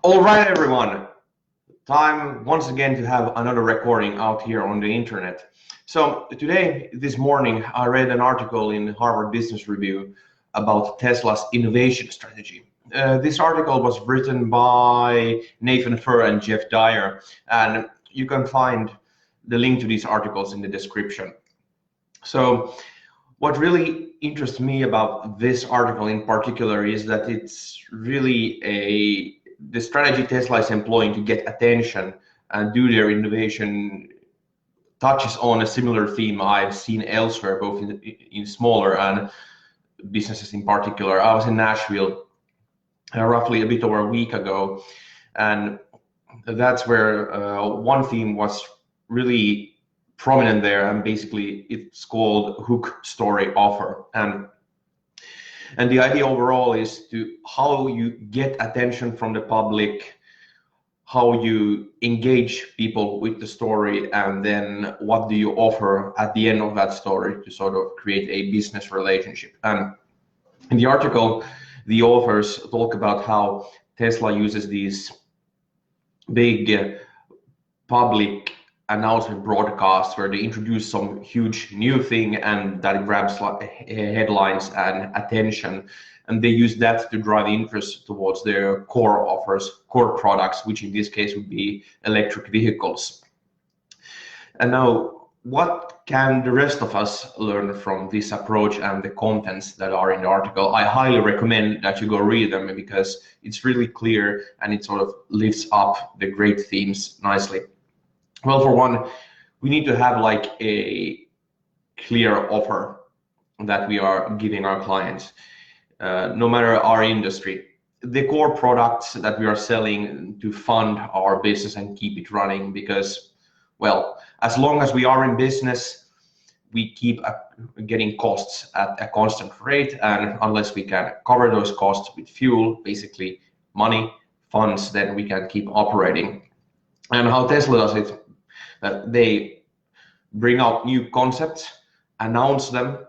All right, everyone. Time once again to have another recording out here on the internet. So today, this morning, I read an article in Harvard Business Review about Tesla's innovation strategy. This article was written by Nathan Furr and Jeff Dyer, and you can find the link to these articles in the description. So what really interests me about this article in particular is that it's really the strategy Tesla is employing to get attention and do their innovation touches on a similar theme I've seen elsewhere, both in smaller and businesses in particular. I was in Nashville roughly a bit over a week ago, and that's where one theme was really prominent there, and basically it's called hook story offer. And the idea overall is to how you get attention from the public, how you engage people with the story, and then what do you offer at the end of that story to sort of create a business relationship. And in the article, the authors talk about how Tesla uses these big public announcement broadcasts where they introduce some huge new thing and that grabs headlines and attention, and they use that to drive interest towards their core offers, core products, which in this case would be electric vehicles. And now, what can the rest of us learn from this approach and the contents that are in the article? I highly recommend that you go read them because it's really clear and it sort of lifts up the great themes nicely. Well, for one, we need to have like a clear offer that we are giving our clients, no matter our industry. The core products that we are selling to fund our business and keep it running, because, well, as long as we are in business, we keep getting costs at a constant rate, and unless we can cover those costs with fuel, basically money, funds, then we can keep operating. And how Tesla does it, that they bring out new concepts, announce them,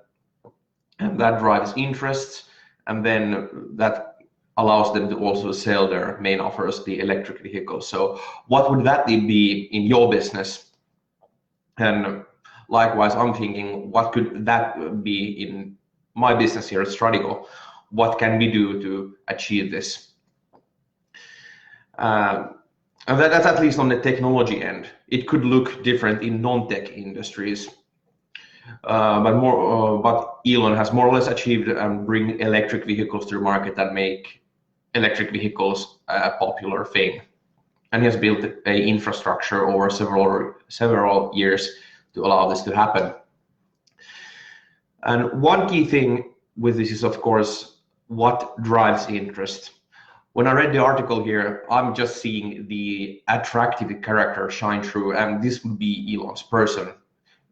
and that drives interest, and then that allows them to also sell their main offers, the electric vehicles. So what would that be in your business? And likewise, I'm thinking, what could that be in my business here at Stradigo? What can we do to achieve this? And that's at least on the technology end. It could look different in non-tech industries, but Elon has more or less achieved and bring electric vehicles to the market and make electric vehicles a popular thing. And he has built an infrastructure over several years to allow this to happen. And one key thing with this is, of course, what drives interest. When I read the article here, I'm just seeing the attractive character shine through, and this would be Elon's person,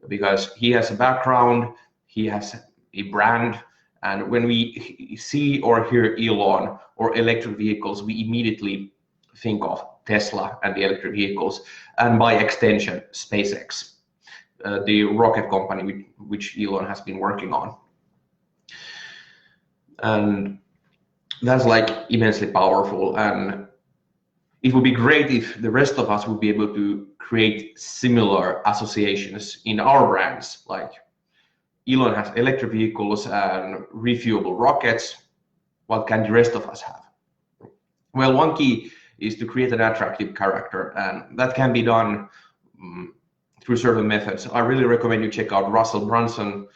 because he has a background, he has a brand, and when we see or hear Elon or electric vehicles, we immediately think of Tesla and the electric vehicles, and by extension, SpaceX, the rocket company which Elon has been working on. And that's like immensely powerful, and it would be great if the rest of us would be able to create similar associations in our brands. Like Elon has electric vehicles and refuelable rockets. What can the rest of us have? Well, one key is to create an attractive character, and that can be done through certain methods. I really recommend you check out Russell Brunson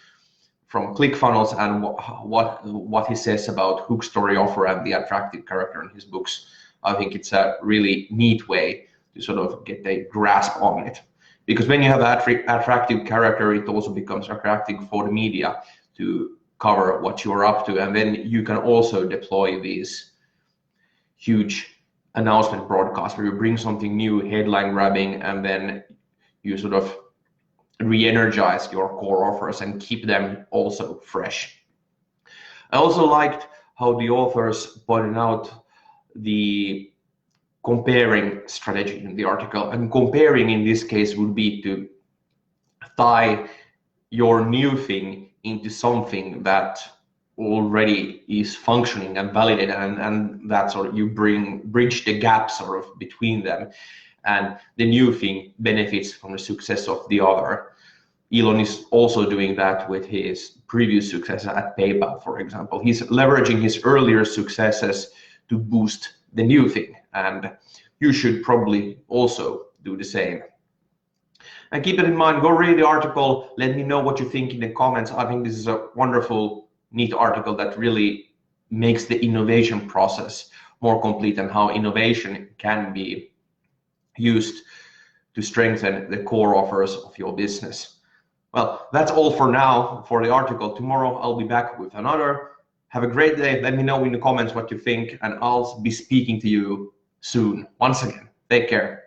from ClickFunnels and what he says about hook story offer and the attractive character in his books. I think it's a really neat way to sort of get a grasp on it. Because when you have an attractive character, it also becomes attractive for the media to cover what you are up to. And then you can also deploy these huge announcement broadcasts where you bring something new, headline grabbing, and then you sort of re-energize your core offers and keep them also fresh. I also liked how the authors pointed out the comparing strategy in the article, and comparing in this case would be to tie your new thing into something that already is functioning and validated, and that sort of you bridge the gap sort of between them, and the new thing benefits from the success of the other. Elon is also doing that with his previous success at PayPal, for example. He's leveraging his earlier successes to boost the new thing, and you should probably also do the same. And keep it in mind, go read the article, let me know what you think in the comments. I think this is a wonderful, neat article that really makes the innovation process more complete and how innovation can be used to strengthen the core offers of your business. Well, that's all for now for the article. Tomorrow I'll be back with another. Have a great day. Let me know in the comments what you think, and I'll be speaking to you soon. Once again, take care.